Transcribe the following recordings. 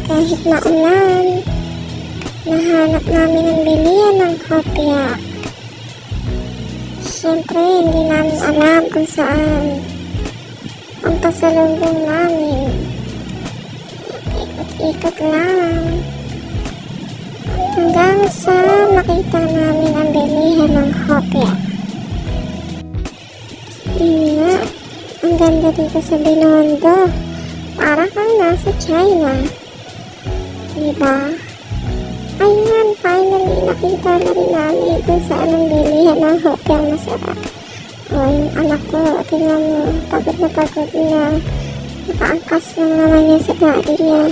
kahit maulan, nahanap namin ang bilihan ng kopya. Siyempre, hindi namin alam kung saan ang pasalubong namin. Ikot-ikot lang hanggang sa makita namin ang bilihan ng kopya. Nga, ang ganda dito sa Binondo. Para kang nasa China. Diba? Ayan, finally nakita na rin namin kung saan ang bilihan ng kopya masarap. O, yung anak ko, tingnan mo, pagod na. Nakaangkas lang naman niya sa gari niya.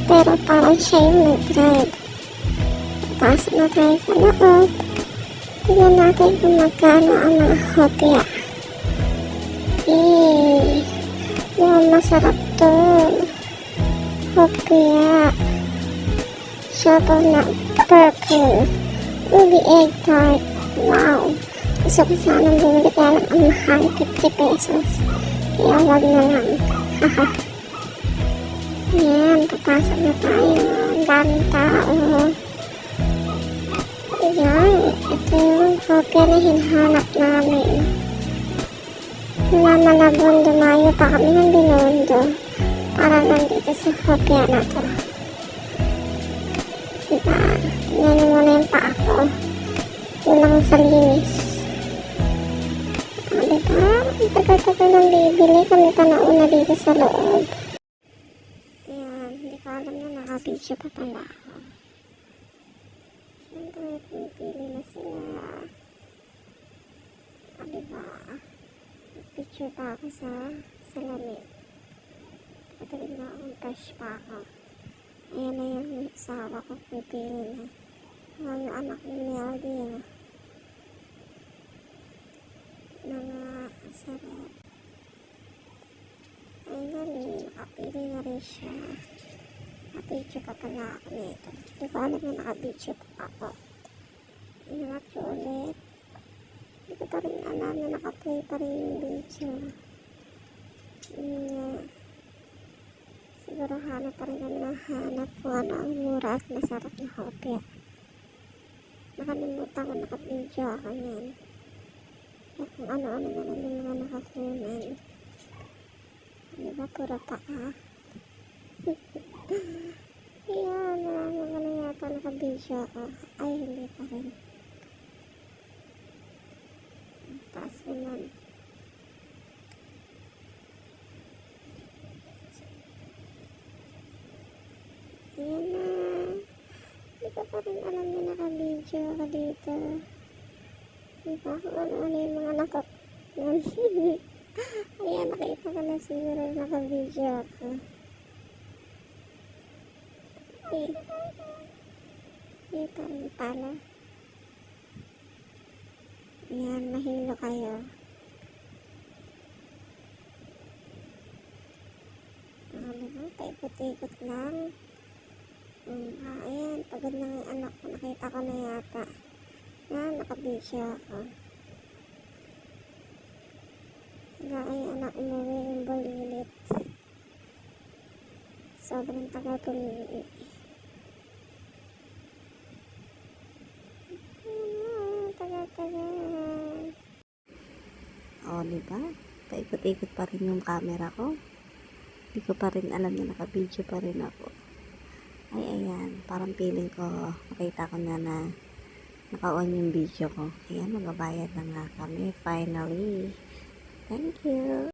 Pero parang siya yung nag-drive. Pasok na tayo sa loob. Tingnan natin kung magkano ang mga kopya. Wow, masarap to. Kopya. Chocolate purple. Ubi egg tart. Wow. Gusto ko sanang bumili kaya lang ang mahal, 50 pesos. Kaya wag na lang. Haha. Yan, papasok na tayo. Ang daming tao. Yan, ito yung kopya na hinahanap namin. Mula Malabon, dumayo pa kami ng Binondo para nandito sa kopya na to. Diba? Tingnan muna yung paa ko. Kulang sa linis. Diba? Ang tagal-tagal ng bibili kami pa nauna dito sa loob. Ayan, hindi ko alam na nakabidyo pa pala ako. Siyempre, pipili na sila. Diba? Picture pa ako sa salamin. Patuloy na akong fresh pa ako. Ayan na yung asawa ko, pipili na. Yung anak ni Meldy, mga sarap. Finally, nakapili na rin siya. Nakapicture pa pala ako nito. Hindi ko alam na nakapicture pa ako. Inangat ko ulit. Hindi ko pa rin alam na nakaplay pa rin yung video. Siguro hanap pa rin kami ng hanap kung ano ang mura at masarap na kopya. Nakalimutan ko nakapidyo ako yan. At kung ano-ano na lang yung mga nakakunan. Diba puro paa? Yan, marami ko na yata nakabidyo ako. Ay, hindi pa rin. Taas naman. Ayan na. Hindi ko pa rin alam na nakabidyo ako dito. Diba kung ano-ano yung mga Ayan, nakita ko na siguro nakabidyo ako. Dito rin pala. Ayan, mahilo kayo. Diba? Paikot-ikot lang. Ayan, pagod na yung anak ko. Nakita ko na yata. Nakabidyo ako. Ay, anak umuwi yung bulilit. Sobrang tagal pumili. Tagal-tagal. O, diba? Paikot-ikot pa rin yung camera ko. Hindi ko pa rin alam na nakabidyo pa rin ako. Ay, ayan. Parang feeling ko, nakita ko na naka-on yung video ko. Ayan, magabayad na nga kami. Finally. Thank you.